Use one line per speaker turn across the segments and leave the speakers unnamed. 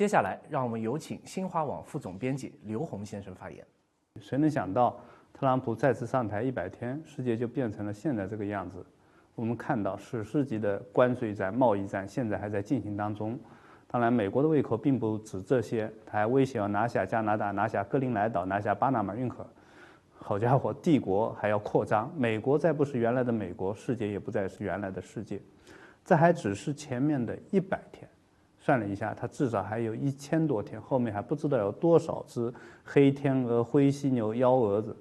接下来，让我们有请新华网副总编辑刘洪先生发言。
谁能想到，特朗普再次上台100天，世界就变成了现在这个样子？我们看到史诗级的关税战、贸易战现在还在进行当中。当然，美国的胃口并不止这些，他还威胁要拿下加拿大、拿下格陵兰岛、拿下巴拿马运河。好家伙，帝国还要扩张，美国再不是原来的美国，世界也不再是原来的世界。这还只是前面的100天，算了一下，它至少还有1000多天，后面还不知道有多少只黑天鹅、灰犀牛、幺蛾子，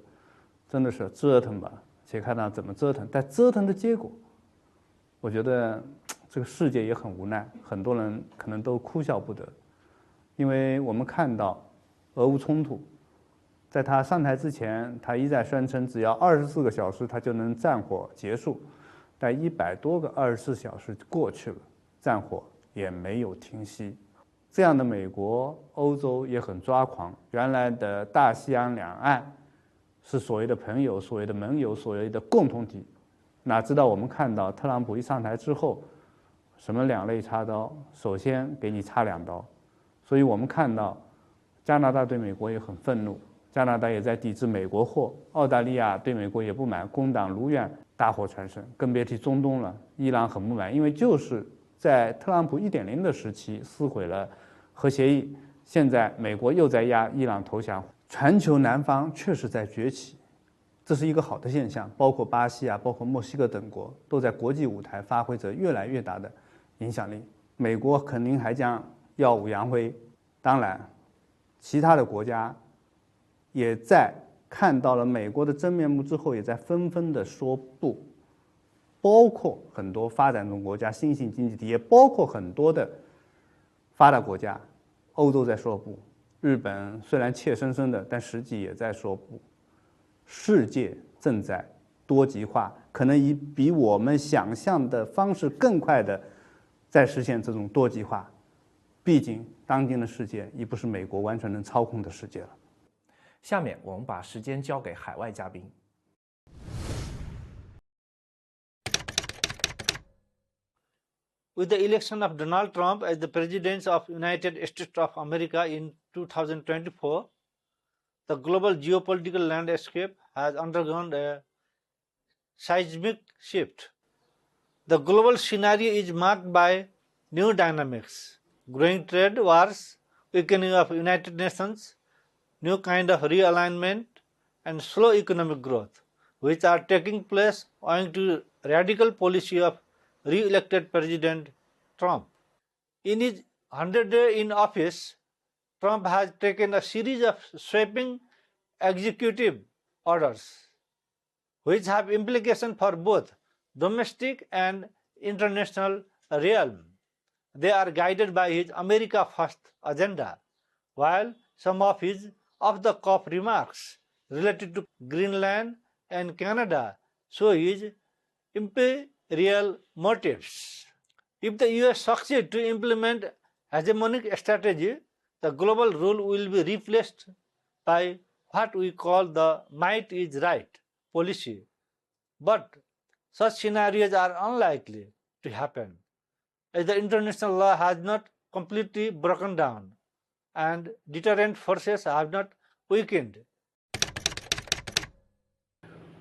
真的是折腾吧，且看他怎么折腾。但折腾的结果，我觉得这个世界也很无奈，很多人可能都哭笑不得，因为我们看到俄乌冲突，在他上台之前，他一再宣称只要24个小时他就能战火结束，但100多个24小时过去了，战火也没有停息。这样的美国、欧洲也很抓狂，原来的大西洋两岸是所谓的朋友、所谓的盟友、所谓的共同体，哪知道我们看到特朗普一上台之后，什么两肋插刀，首先给你插2刀。所以我们看到加拿大对美国也很愤怒，加拿大也在抵制美国货，澳大利亚对美国也不满，工党如愿大获全胜，更别提中东了。伊朗很不满，因为就是在特朗普1.0的时期撕毁了核协议，现在美国又在压伊朗投降，全球南方确实在崛起，这是一个好的现象。包括巴西啊，包括墨西哥等国都在国际舞台发挥着越来越大的影响力。美国肯定还将耀武扬威，当然其他的国家也在看到了美国的真面目之后，也在纷纷的说不，包括很多发展中国家、新兴经济体，也包括很多的发达国家，欧洲在说不，日本虽然怯生生的，但实际也在说不。世界正在多极化，可能以比我们想象的方式更快的在实现这种多极化。毕竟当今的世界已不是美国完全能操控的世界了。
下面我们把时间交给海外嘉宾。
With the election of Donald Trump as the President of United States of America in 2024, the global geopolitical landscape has undergone a seismic shift. The global scenario is marked by new dynamics, growing trade wars, weakening of United Nations, new kind of realignment, and slow economic growth, which are taking place owing to radical policy of re-elected President Trump. In his 100 days in office, Trump has taken a series of sweeping executive orders, which have implications for both domestic and international realm. They are guided by his America First agenda, while some of his off-the-cuff remarks related to Greenland and Canada show his imperial motives. If the US succeeds to implement hegemonic strategy, the global rule will be replaced by what we call the might is right policy. But such scenarios are unlikely to happen, as the international law has not completely broken down and deterrent forces have not weakened.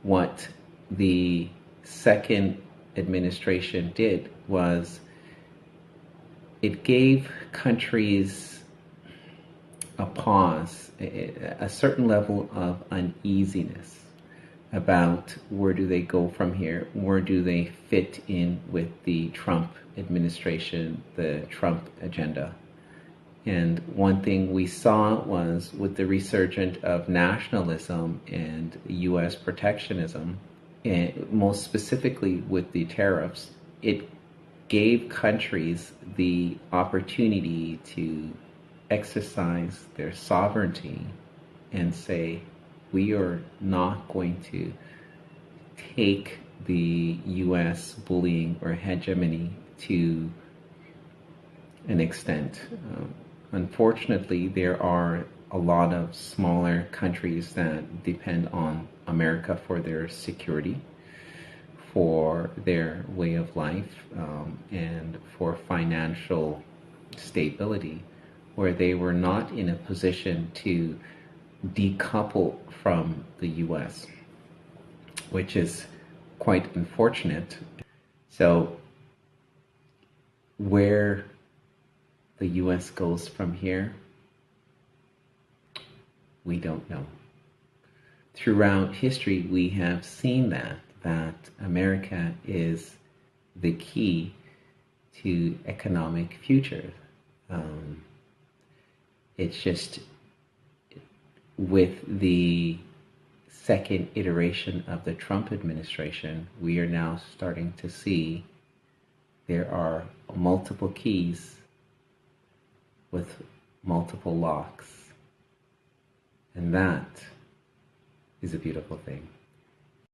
What the second administration did was it gave countries a pause, a certain level of uneasiness about where do they go from here, where do they fit in with the Trump administration, the Trump agenda. And one thing we saw was with the resurgence of nationalism and U.S. protectionism, and most specifically with the tariffs, it gave countries the opportunity to exercise their sovereignty and say, we are not going to take the U.S. bullying or hegemony to an extent. Unfortunately, there are a lot of smaller countries that depend on America for their security, for their way of life, and for financial stability. where they were not in a position to decouple from the US, which is quite unfortunate. So where the US goes from here, we don't know. Throughout history, we have seen that America is the key to economic future. It's just with the second iteration of the Trump administration, we are now starting to see there are multiple keys with multiple locks. And that is a beautiful thing.